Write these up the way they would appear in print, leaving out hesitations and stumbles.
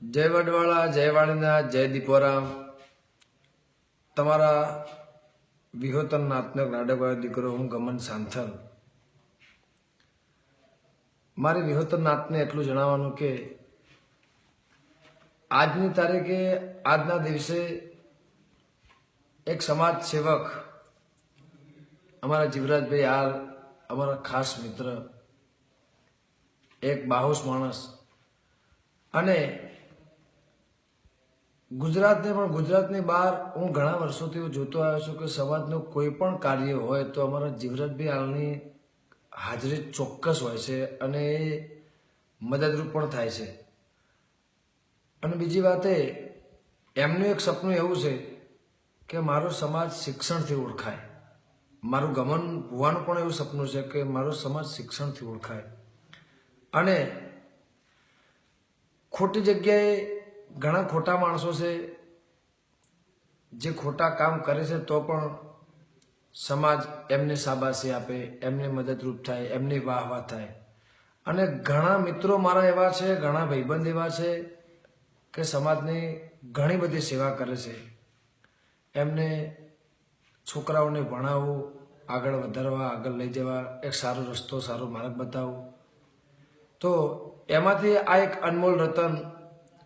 जय वडवाळा, जय वाणीनाथ, जय दीपोराम। તમારા વિહોતર નાથનો નાડકવાળો દીકરો હું ગમન સાંથલ। મારે વિહોતર નાથને એટલું જણાવવાનું કે આજની તારીખે આજના દિવસે એક સમાજ સેવક અમારા જીવરાજભાઈ આર, અમારા ખાસ મિત્ર, એક બાહોશ માણસ, અને ગુજરાતને પણ ગુજરાતની બહાર હું ઘણા વર્ષોથી જોતો આવ્યો છું કે સમાજનું કોઈ પણ કાર્ય હોય તો અમારા જીવરાજભાઈ આલની હાજરી ચોક્કસ હોય છે અને એ મદદરૂપ પણ થાય છે। અને બીજી વાત એમનું એક સપનું એવું છે કે મારો સમાજ શિક્ષણથી ઓળખાય। મારું ગમન હોવાનું પણ એવું સપનું છે કે મારો સમાજ શિક્ષણથી ઓળખાય। અને ખોટી જગ્યાએ ઘણા ખોટા માણસો છે જે ખોટા કામ કરે છે તો પણ સમાજ એમને શાબાશી આપે, એમને મદદરૂપ થાય, એમની વાહ થાય। અને ઘણા મિત્રો મારા એવા છે, ઘણા ભાઈબંધ એવા છે કે સમાજની ઘણી બધી સેવા કરે છે। એમને છોકરાઓને ભણાવવું, આગળ વધારવા, આગળ લઈ જવા, એક સારો રસ્તો, સારો માર્ગ બતાવવો। તો એમાંથી આ એક અનમોલ રતન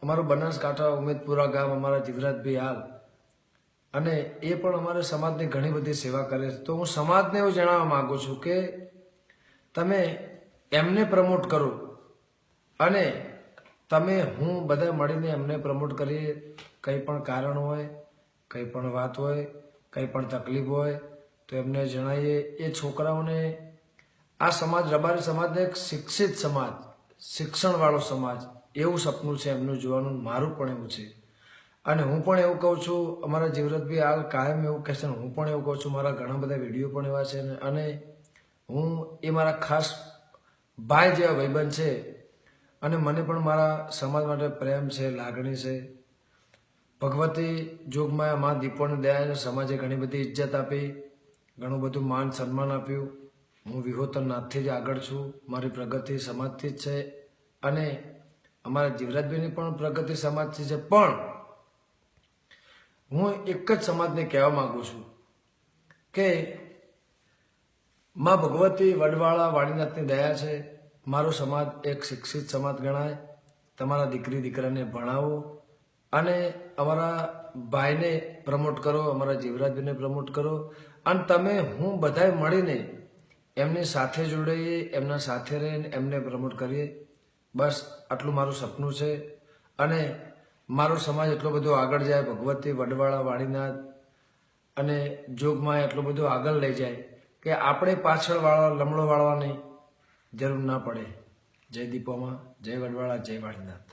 અમારું બનાસકાંઠા ઉમેદપુરા ગામ, અમારા જીવરાજભાઈ હાલ, અને એ પણ અમારા સમાજની ઘણી બધી સેવા કરે છે। તો હું સમાજને એવું જણાવવા માગું છું કે તમે એમને પ્રમોટ કરો અને તમે હું બધા મળીને એમને પ્રમોટ કરીએ। કંઈ પણ કારણ હોય, કંઈ પણ વાત હોય, કંઈ પણ તકલીફ હોય તો એમને જણાવીએ। એ છોકરાઓને આ સમાજ રબારી સમાજને એક શિક્ષિત સમાજ, શિક્ષણવાળો સમાજ એવું સપનું છે એમનું જોવાનું, મારું પણ એવું છે। અને હું પણ એવું કહું છું, અમારા જીવરાજભાઈ હાલ કાયમ એવું કહે છે, હું પણ એવું કહું છું, મારા ઘણા બધા વિડીયો પણ એવા છે। અને હું એ મારા ખાસ ભાઈ જેવા ભાઈબંધ છે અને મને પણ મારા સમાજ માટે પ્રેમ છે, લાગણી છે। ભગવતી જોગમાં મા દીપોની દયાને સમાજે ઘણી બધી ઇજ્જત આપી, ઘણું બધું માન સન્માન આપ્યું। હું વિહોતર નાથથી જ આગળ છું, મારી પ્રગતિ સમાજથી જ છે અને અમારા જીવરાજભાઈની પણ પ્રગતિ સમાજથી છે। પણ હું એક જ સમાજને કહેવા માંગુ છું કે માં ભગવતી વડવાળા વાણીનાથની દયા છે, મારો સમાજ એક શિક્ષિત સમાજ ગણાય। તમારા દીકરી દીકરાને ભણાવો અને અમારા ભાઈને પ્રમોટ કરો, અમારા જીવરાજભાઈને પ્રમોટ કરો। અને તમે હું બધાએ મળીને એમની સાથે જોડાઈએ, એમના સાથે રહીને એમને પ્રમોટ કરીએ। બસ આટલું મારું સપનું છે અને મારો સમાજ એટલો બધો આગળ જાય, ભગવતી વડવાળા વાણીનાથ અને જોગમાં એટલો બધો આગળ લઈ જાય કે આપણે પાછળ લમણો વાળવાની જરૂર ના પડે। જય દીપોમાં, જય વડવાળા, જય વાણીનાથ।